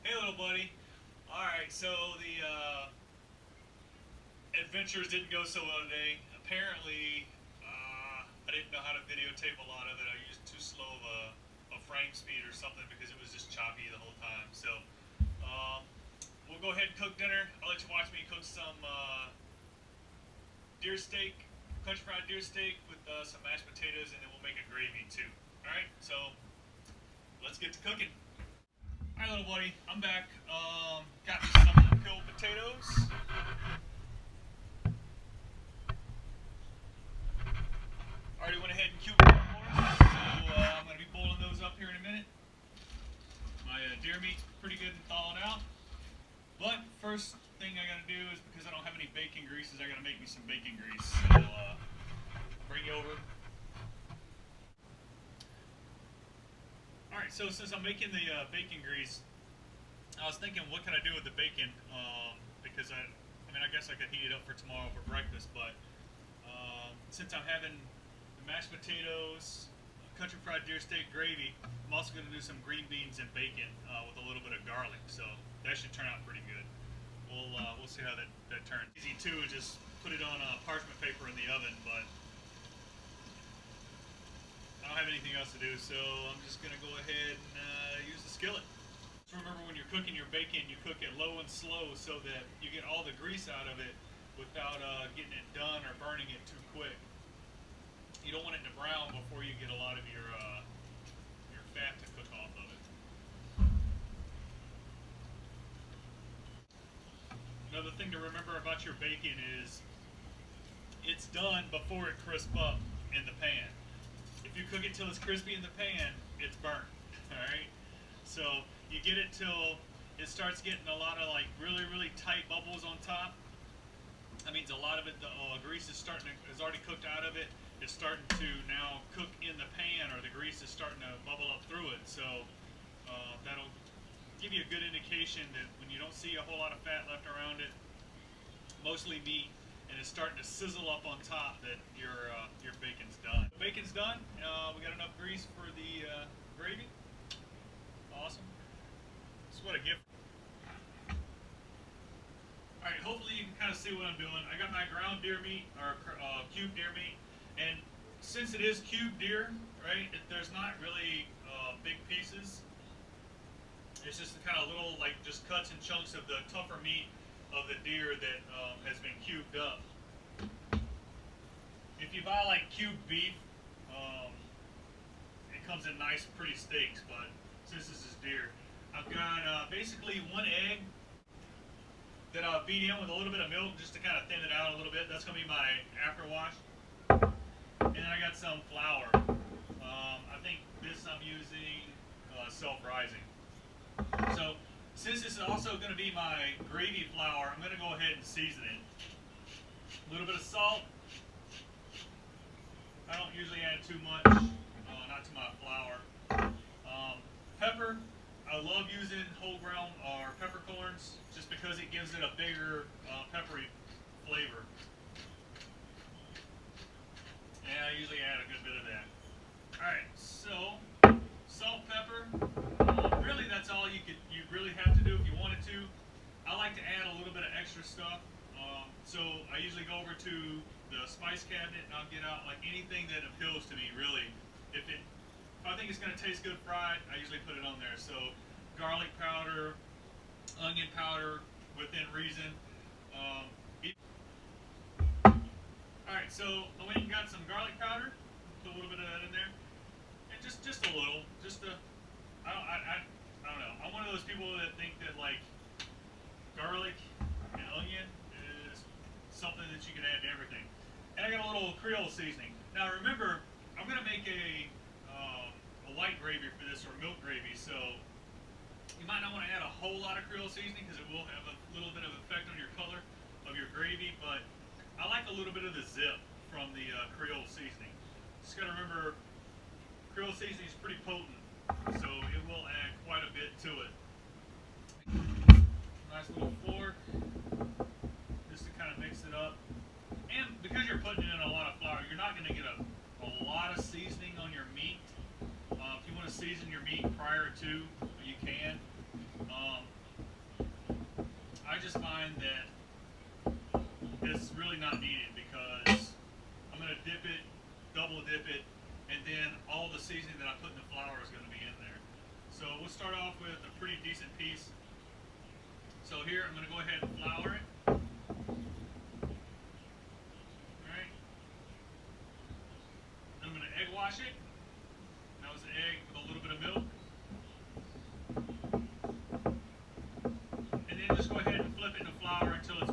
Hey, little buddy. All right, so the adventures didn't go so well today. Apparently, I didn't know how to videotape a lot of it. I used too slow of a frame speed or something because it was just choppy the whole time. So, um, we'll go ahead and cook dinner. I'll let you watch me cook some deer steak, country fried deer steak with some mashed potatoes, and then we'll make a gravy too. All right, so let's get to cooking. All right, little buddy, I'm back. Got me some peeled potatoes. Already went ahead and cubed them for us, so I'm going to be boiling those up here in a minute. My deer meat's pretty good and thawing out. But first thing I got to do is, because I don't have any bacon greases, I got to make me some bacon grease. So bring you over. All right, so since I'm making the bacon grease, I was thinking, what can I do with the bacon? Because I mean, I guess I could heat it up for tomorrow for breakfast, but since I'm having the mashed potatoes, country fried deer steak gravy, I'm also going to do some green beans and bacon with a little bit of garlic. So that should turn out pretty good. We'll see how that turns. Easy too, just put it on parchment paper in the oven, but I don't have anything else to do, so I'm just going to go ahead and use the skillet. Just remember, when you're cooking your bacon, you cook it low and slow so that you get all the grease out of it without getting it done or burning it too quick. You don't want it to brown before you get a lot of your fat to cook off of it. Another thing to remember about your bacon is it's done before it crisps up in the pan. If you cook it till it's crispy in the pan, it's burnt. All right. So you get it till it starts getting a lot of like really tight bubbles on top. That means a lot of it, the grease is already cooked out of it. It's starting to now cook in the pan, or the grease is starting to bubble up through it. So that'll give you a good indication that when you don't see a whole lot of fat left around it, mostly meat, and it's starting to sizzle up on top, that your bacon's done. The bacon's done. We got enough grease for the gravy. Awesome. This is what a gift. Alright, hopefully you can kind of see what I'm doing. I got my ground deer meat, or cubed deer meat, and since it is cubed deer, right, there's not really big pieces. It's just the kind of little, like, just cuts and chunks of the tougher meat of the deer that has been cubed up. If you buy, like, cubed beef, it comes in nice, pretty steaks, but since this is deer, I've got basically one egg that I'll beat in with a little bit of milk just to kind of thin it out a little bit. That's going to be my after wash. And then I got some flour. I think this I'm using self-rising. So since this is also going to be my gravy flour, I'm going to go ahead and season it. A little bit of salt. I don't usually add too much, not to my flour. Pepper. I love using whole ground or peppercorns just because it gives it a bigger peppery flavor. And I usually add a good bit of that. Alright, so salt, pepper. Really, that's all you really have to do if you wanted to. I like to add a little bit of extra stuff. So I usually go over to the spice cabinet and I'll get out like anything that appeals to me, really. If I think it's going to taste good fried, I usually put it on there. So garlic powder, onion powder within reason. Alright, so I went and got some garlic powder. Put a little bit of that in there. And just a little. I don't know. I'm one of those people that think that like garlic and onion is something that you can add to everything. And I got a little Creole seasoning. Now remember, I'm going to make a light gravy for this, or milk gravy, so you might not want to add a whole lot of Creole seasoning because it will have a little bit of effect on your color of your gravy, but I like a little bit of the zip from the Creole seasoning. Just got to remember, Creole seasoning is pretty potent, so it will add quite a bit to it. Nice little fork, just to kind of mix it up. And because you're putting in a lot of flour, you're not going to get a lot of seasoning on your meat. If you want to season your meat prior to, you can. find that it's really not needed because I'm going to dip it, double dip it, and then all the seasoning that I put in the flour is going to be in there. So we'll start off with a pretty decent piece. So here I'm going to go ahead and flour it. Alright. I'm going to egg wash it. That was an egg with a little bit of milk. And then just go ahead and flip it in the flour until